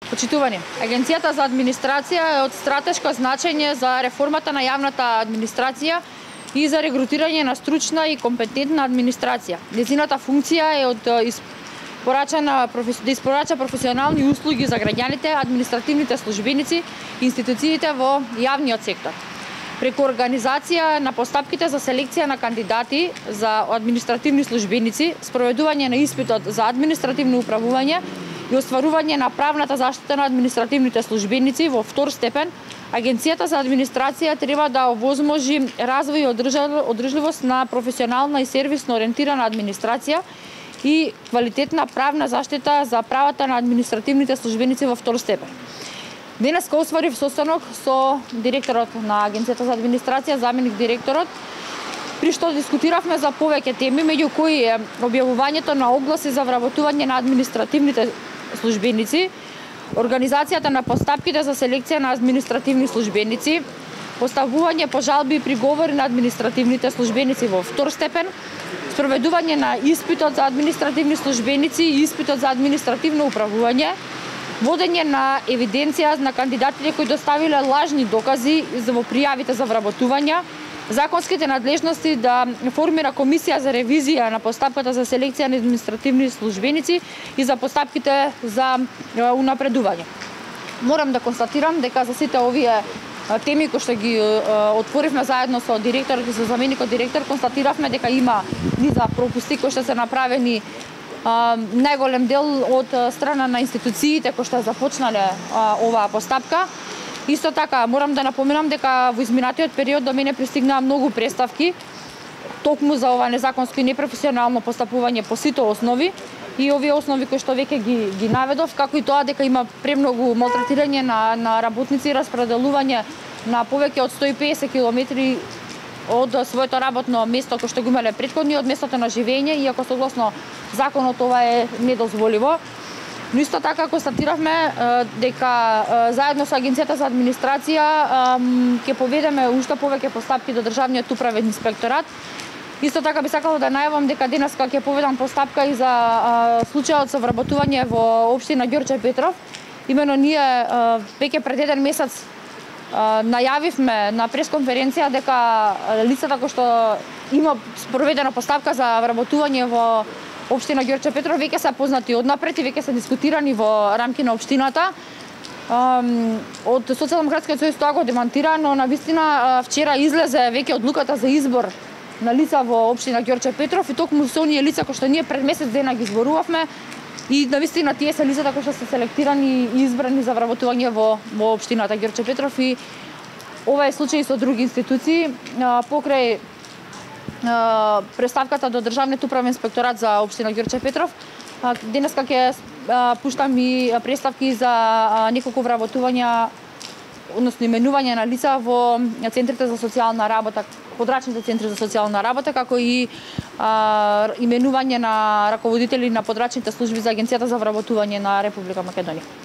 Почитувани, Агенцијата за администрација е од стратешко значење за реформата на јавната администрација и за регрутирање на стручна и компетентна администрација. Нејзината функција е да испорача професионални услуги за граѓаните, административните службеници и институциите во јавниот сектор. Преку организација на постапките за селекција на кандидати за административни службеници, спроведување на испитот за административно управување и остварување на правната заштита на административните службеници во втор степен, Агенцијата за администрација треба да овозможи развој и одржливост на професионална и сервисно ориентирана администрација и квалитетна правна заштита за правата на административните службеници во втор степен. Денеска осварив состанок со директорот на Агенцијата за администрација, заменик директорот, при што дискутиравме за повеќе теми, меѓу кои е објавувањето на огласи за вработување на административните службеници, организацијата на постапките за селекција на административни службеници, поставување по жалби и приговори на административните службеници во втор степен, спроведување на испитот за административни службеници и испитот за административно управување, водење на евиденција на кандидатите кои доставиле лажни докази во пријавите за вработување, законските надлежности да формира комисија за ревизија на постапката за селекција на административни службеници и за постапките за унапредување. Морам да констатирам дека за сите овие теми кои што ги отворивме заедно со директорот и со заменикот директор, констатиравме дека има низа пропусти кои што се направени најголем дел од страна на институциите кои што започнале оваа постапка. Исто така, морам да напоменам дека во изминатиот период до мене пристигнаа многу преставки токму за ова незаконско и непрофесионално постапување по сите основи и овие основи кои што веќе ги наведов, како и тоа дека има премногу малтретирање на работници и распределување на повеќе од 150 километри од своето работно место кој што го имале претходни, од местото на живење, иако согласно законот ова е недозволиво. Но исто така констатиравме дека заедно со Агенцијата за администрација ќе поведеме уште повеќе постапки до Државниот управен инспекторат. Исто така би сакала да најавам дека денеска ќе поведам постапка и за случајот со вработување во општина Ѓорче Петров. Имено ние веќе пред еден месец најавивме на пресконференција дека лицата кои што има спроведена постапка за вработување во општина Ѓорче Петров веќе се познати однапред и веќе се дискутирани во рамки на општината. Од Социјалдемократскиот сојуз тоа го демантира, но навистина вчера излезе веќе одлуката за избор на лица во општина Ѓорче Петров и токму со оние лица кои што ние пред месец дена ги зборувавме и навистина тие се лицата кои што се селектирани и избрани за вработување во општината Ѓорче Петров и ова е случај со други институции покрај представката до Државниот управен инспекторат за општина Ѓорче Петров. Денеска ќе пуштам и представки за неколку вработувања, односно именување на лица во центрите за социјална работа, подрачните центри за социјална работа, како и именување на раководители на подрачните служби за Агенцијата за вработување на Република Македонија.